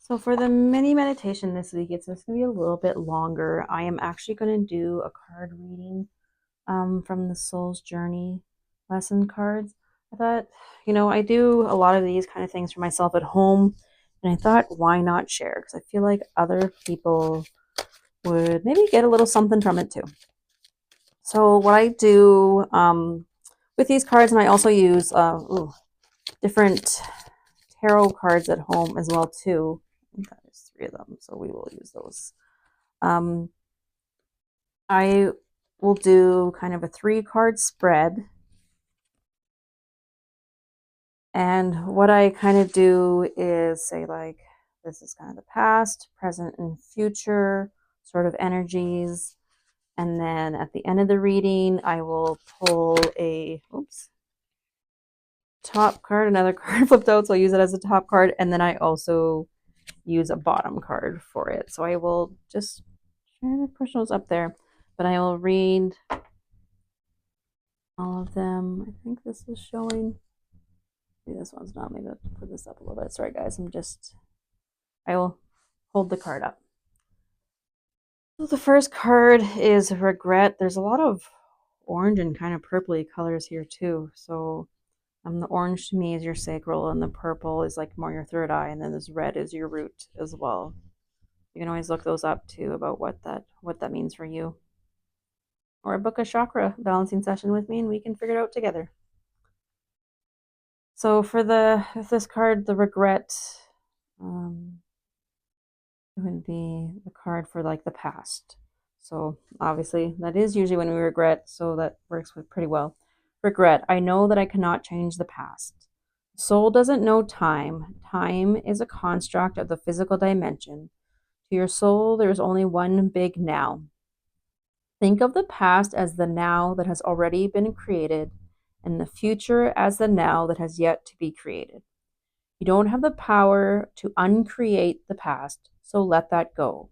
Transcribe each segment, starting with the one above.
So for the mini meditation this week, it's just going to be a little bit longer. I am actually going to do a card reading from the Soul's Journey lesson cards. I thought, I do a lot of these kind of things for myself at home, and I thought, why not share? Because I feel like other people would maybe get a little something from it too. So what I do with these cards, and I also use different tarot cards at home as well too. I think there's 3 of them, so we will use those. Um, I will do kind of a 3-card spread. And what I kind of do is say, like, this is kind of the past, present, and future sort of energies. And then at the end of the reading, I will pull a, top card, another card flipped out, so I'll use it as a top card. And then I also use a bottom card for it. So I will just try to push those up there. But I will read all of them. I think this is showing. Maybe this one's not. Maybe I'll put this up a little bit. Sorry, guys. I will hold the card up. So the first card is regret. There's a lot of orange and kind of purpley colors here too. So the orange to me is your sacral, and the purple is like more your third eye, and then this red is your root as well. You can always look those up too about what that means for you. Or book a chakra balancing session with me and we can figure it out together. So for this card, the regret, it would be the card for like the past. So obviously that is usually when we regret, so that works with pretty well. Regret, I know that I cannot change the past. Soul doesn't know time. Time is a construct of the physical dimension. To your soul, there is only one big now. Think of the past as the now that has already been created, and the future as the now that has yet to be created. You don't have the power to uncreate the past, so let that go.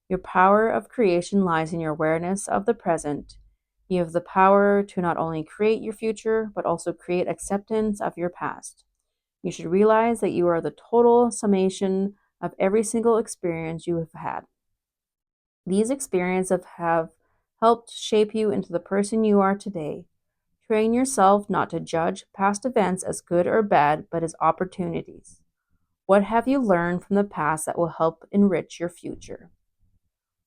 Your power of creation lies in your awareness of the present. You have the power to not only create your future, but also create acceptance of your past. You should realize that you are the total summation of every single experience you have had. These experiences have helped shape you into the person you are today. Train yourself not to judge past events as good or bad, but as opportunities. What have you learned from the past that will help enrich your future?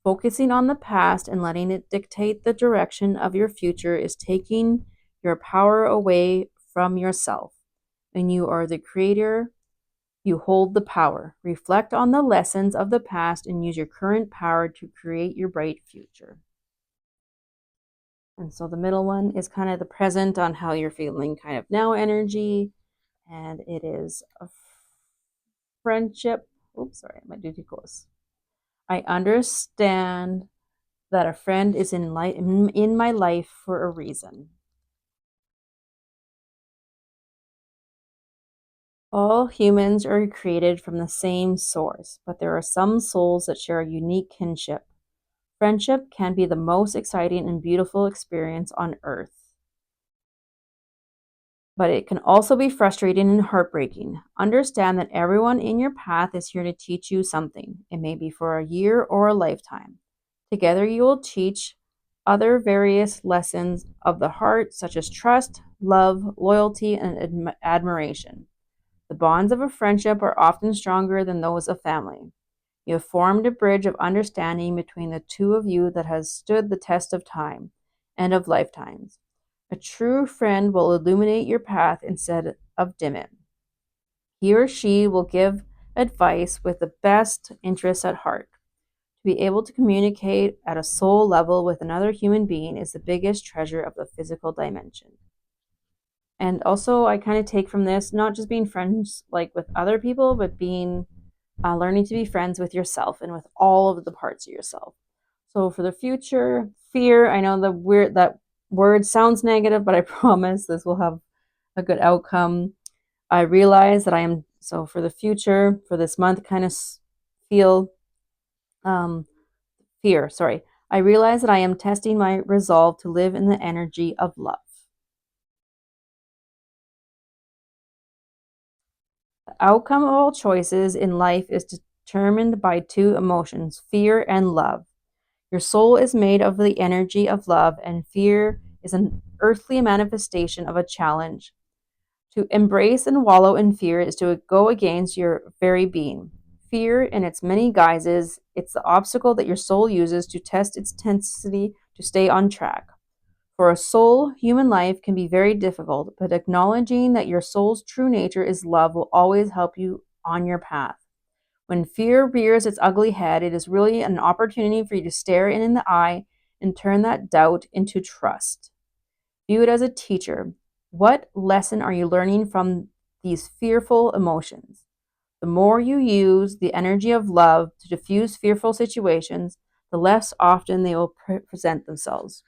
Focusing on the past and letting it dictate the direction of your future is taking your power away from yourself. And you are the creator. You hold the power. Reflect on the lessons of the past and use your current power to create your bright future. And so the middle one is kind of the present, on how you're feeling kind of now energy. And it is a friendship. Oops, sorry, I might do too close. I understand that a friend is in my life for a reason. All humans are created from the same source, but there are some souls that share a unique kinship. Friendship can be the most exciting and beautiful experience on earth, but it can also be frustrating and heartbreaking. Understand that everyone in your path is here to teach you something. It may be for a year or a lifetime. Together you will teach other various lessons of the heart, such as trust, love, loyalty, and admiration. The bonds of a friendship are often stronger than those of family. You have formed a bridge of understanding between the two of you that has stood the test of time and of lifetimes. A true friend will illuminate your path instead of dim it. He or she will give advice with the best interests at heart. To be able to communicate at a soul level with another human being is the biggest treasure of the physical dimension. And also, I kind of take from this not just being friends like with other people, but being learning to be friends with yourself and with all of the parts of yourself. So for the future, fear. I know that word sounds negative, but I promise this will have a good outcome. I realize that I am so for the future for this month. Kind of feel fear. Sorry. I realize that I am testing my resolve to live in the energy of love. The outcome of all choices in life is determined by two emotions, fear and love. Your soul is made of the energy of love, and fear is an earthly manifestation of a challenge. To embrace and wallow in fear is to go against your very being. Fear, in its many guises, it's the obstacle that your soul uses to test its tenacity to stay on track. For a soul, human life can be very difficult, but acknowledging that your soul's true nature is love will always help you on your path. When fear rears its ugly head, it is really an opportunity for you to stare it in the eye and turn that doubt into trust. View it as a teacher. What lesson are you learning from these fearful emotions? The more you use the energy of love to diffuse fearful situations, the less often they will present themselves.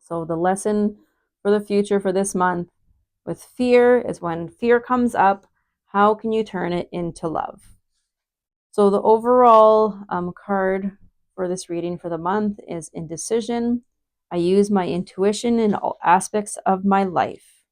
So, the lesson for the future for this month with fear is when fear comes up, how can you turn it into love? So, the overall card for this reading for the month is indecision. I use my intuition in all aspects of my life.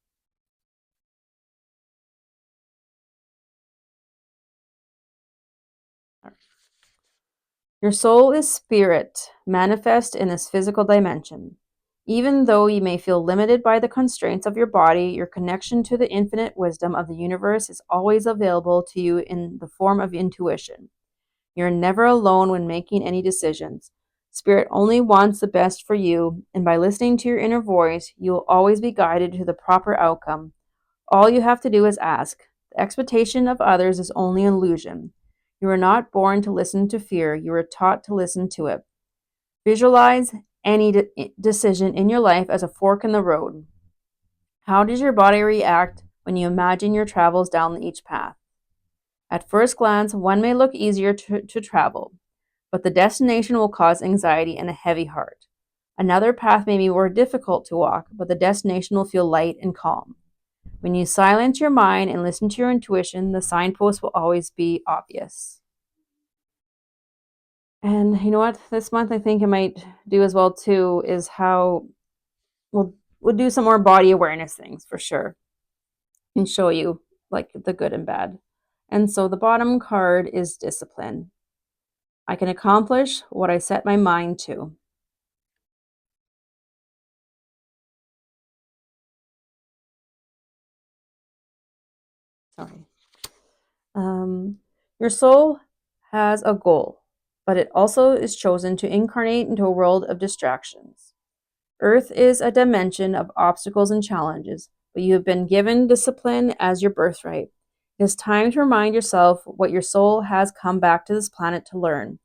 Your soul is spirit, manifest in this physical dimension. Even though you may feel limited by the constraints of your body, your connection to the infinite wisdom of the universe is always available to you in the form of intuition. You're never alone when making any decisions. Spirit only wants the best for you, and by listening to your inner voice, you will always be guided to the proper outcome. All you have to do is ask. The expectation of others is only an illusion. You are not born to listen to fear, you are taught to listen to it. Visualize any decision in your life as a fork in the road. How does your body react when you imagine your travels down each path? At first glance, one may look easier to travel, but the destination will cause anxiety and a heavy heart. Another path may be more difficult to walk, but the destination will feel light and calm. When you silence your mind and listen to your intuition, the signpost will always be obvious. And you know what? This month I think I might do as well too is how we'll do some more body awareness things for sure and show you like the good and bad. And so the bottom card is discipline. I can accomplish what I set my mind to. Sorry. Your soul has a goal, but it also is chosen to incarnate into a world of distractions. Earth is a dimension of obstacles and challenges, but you have been given discipline as your birthright. It is time to remind yourself what your soul has come back to this planet to learn.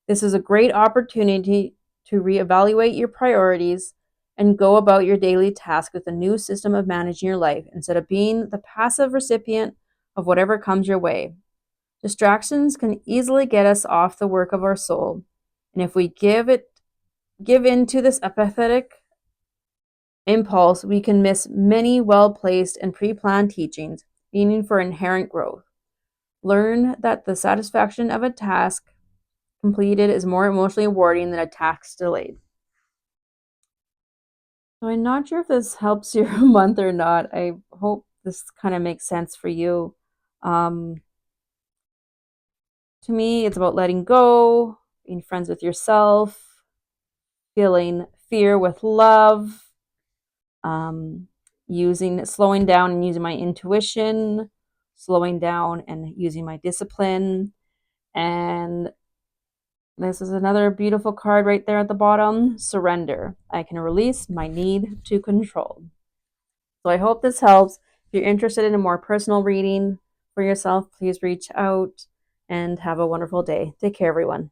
This is a great opportunity to reevaluate your priorities and go about your daily task with a new system of managing your life instead of being the passive recipient of whatever comes your way. Distractions can easily get us off the work of our soul, and if we give in to this apathetic impulse, we can miss many well-placed and pre-planned teachings, meaning for inherent growth. Learn that the satisfaction of a task completed is more emotionally rewarding than a task delayed. So I'm not sure if this helps your month or not. I hope this kind of makes sense for you. Um, to me, it's about letting go, being friends with yourself, feeling fear with love, um, slowing down and using my intuition, slowing down and using my discipline. And this is another beautiful card right there at the bottom, surrender. I can release my need to control. So I hope this helps. If you're interested in a more personal reading for yourself, please reach out and have a wonderful day. Take care, everyone.